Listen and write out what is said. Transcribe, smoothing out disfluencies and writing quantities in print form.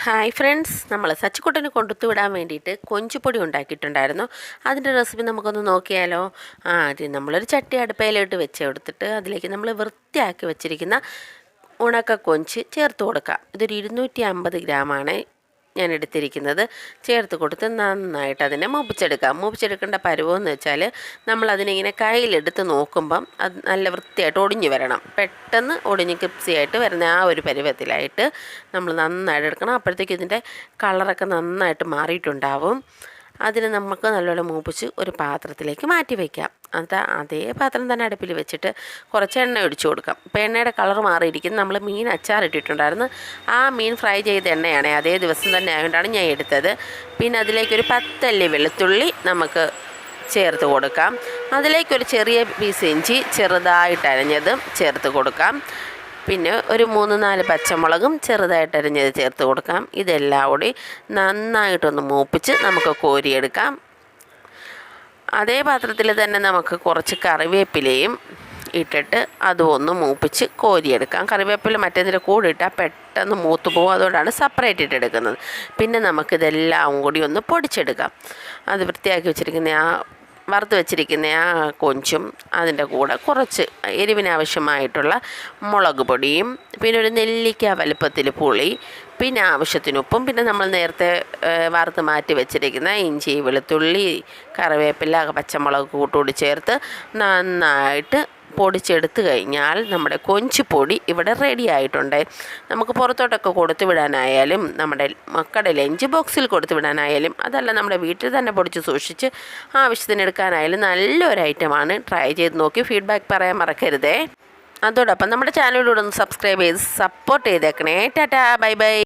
Hi friends, നമ്മൾ സച്ചിക്കുട്ടന് കൊണ്ടുത്തു വിടാൻ വേണ്ടിയിട്ട് കൊഞ്ചുപൊടി ഉണ്ടാക്കിയിട്ടുണ്ടായിരുന്നു. അതിൻ്റെ റെസിപ്പി നമുക്കൊന്ന് നോക്കിയാലോ. ആദ്യം നമ്മളൊരു ചട്ടി അടുപ്പയിലോട്ട് വെച്ച് കൊടുത്തിട്ട് അതിലേക്ക് നമ്മൾ വൃത്തിയാക്കി വെച്ചിരിക്കുന്ന ഉണക്ക കൊഞ്ച് ചേർത്ത് കൊടുക്കാം. ഇതൊരു 250 ഗ്രാമാണ് ഞാൻ എടുത്തിരിക്കുന്നത്. ചേർത്ത് കൊടുത്ത് നന്നായിട്ട് അതിനെ മൂപ്പിച്ചെടുക്കേണ്ട പരുവമെന്ന് വെച്ചാൽ നമ്മളതിനിങ്ങനെ കയ്യിലെടുത്ത് നോക്കുമ്പം അത് നല്ല വൃത്തിയായിട്ട് ഒടിഞ്ഞു വരണം. പെട്ടെന്ന് ഒടിഞ്ഞ് ക്രിപ്സിയായിട്ട് വരുന്ന ആ ഒരു പരുവത്തിലായിട്ട് നമ്മൾ നന്നായിട്ട് എടുക്കണം. അപ്പോഴത്തേക്കും ഇതിൻ്റെ കളറൊക്കെ നന്നായിട്ട് മാറിയിട്ടുണ്ടാവും. അതിന് നമുക്ക് നല്ലോണം മൂപ്പിച്ച് ഒരു പാത്രത്തിലേക്ക് മാറ്റി വയ്ക്കാം. അതേ പാത്രം തന്നെ അടുപ്പിൽ വെച്ചിട്ട് കുറച്ച് എണ്ണ ഒഴിച്ചു കൊടുക്കാം. ഇപ്പോൾ എണ്ണയുടെ കളർ മാറിയിരിക്കും. നമ്മൾ മീൻ അച്ചാറിട്ടിട്ടുണ്ടായിരുന്നു. ആ മീൻ ഫ്രൈ ചെയ്ത എണ്ണയാണ് അതേ ദിവസം തന്നെ ആയതുകൊണ്ടാണ് ഞാൻ എടുത്തത്. പിന്നെ അതിലേക്കൊരു 10 അല്ലി വെളുത്തുള്ളി നമുക്ക് ചേർത്ത് കൊടുക്കാം. അതിലേക്കൊരു ചെറിയ പീസ് ഇഞ്ചി ചെറുതായിട്ട് അരിഞ്ഞതും ചേർത്ത് കൊടുക്കാം. പിന്നെ ഒരു 3-4 പച്ചമുളകും ചെറുതായിട്ട് അരിഞ്ഞത് ചേർത്ത് കൊടുക്കാം. ഇതെല്ലാം കൂടി നന്നായിട്ടൊന്ന് മൂപ്പിച്ച് നമുക്ക് കോരിയെടുക്കാം. അതേ പാത്രത്തിൽ തന്നെ നമുക്ക് കുറച്ച് കറിവേപ്പിലയും ഇട്ടിട്ട് അതും ഒന്ന് മൂപ്പിച്ച് കോരിയെടുക്കാം. കറിവേപ്പില മറ്റേതിൻ്റെ കൂടെ ഇട്ടാൽ പെട്ടെന്ന് മൂത്ത് പോകും. അതുകൊണ്ടാണ് സെപ്പറേറ്റ് ഇട്ടെടുക്കുന്നത്. പിന്നെ നമുക്കിതെല്ലാം കൂടി ഒന്ന് പൊടിച്ചെടുക്കാം. അത് വൃത്തിയാക്കി വെച്ചിരിക്കുന്ന വറുത്ത് വെച്ചിരിക്കുന്ന ആ കൊഞ്ചും അതിൻ്റെ കൂടെ കുറച്ച് എരിവിനാവശ്യമായിട്ടുള്ള മുളക് പൊടിയും പിന്നെ ഒരു നെല്ലിക്ക വലുപ്പത്തിൽ പുളി, പിന്നെ ആവശ്യത്തിന് ഉപ്പും, പിന്നെ നമ്മൾ നേരത്തെ വറുത്ത് മാറ്റി വെച്ചിരിക്കുന്ന ഇഞ്ചി വെളുത്തുള്ളി കറിവേപ്പില പച്ചമുളക് കൂട്ടുകൂടി ചേർത്ത് നന്നായിട്ട് പൊടിച്ചെടുത്ത് കഴിഞ്ഞാൽ നമ്മുടെ കൊഞ്ചുപൊടി ഇവിടെ റെഡി ആയിട്ടുണ്ട്. നമുക്ക് പുറത്തോട്ടൊക്കെ കൊടുത്തു വിടാനായാലും നമ്മുടെ മക്കളുടെ ലഞ്ച് ബോക്സിൽ കൊടുത്തു വിടാനായാലും അതല്ല നമ്മുടെ വീട്ടിൽ തന്നെ പൊടിച്ച് സൂക്ഷിച്ച് ആവശ്യത്തിന് എടുക്കാനായാലും നല്ലൊരു ഐറ്റമാണ്. ട്രൈ ചെയ്ത് നോക്കി ഫീഡ്ബാക്ക് പറയാൻ മറക്കരുതേ. അതോടൊപ്പം നമ്മുടെ ചാനലിലൂടെ ഒന്ന് സബ്സ്ക്രൈബ് ചെയ്ത് സപ്പോർട്ട് ചെയ്തേക്കണേ. Tata, bye bye.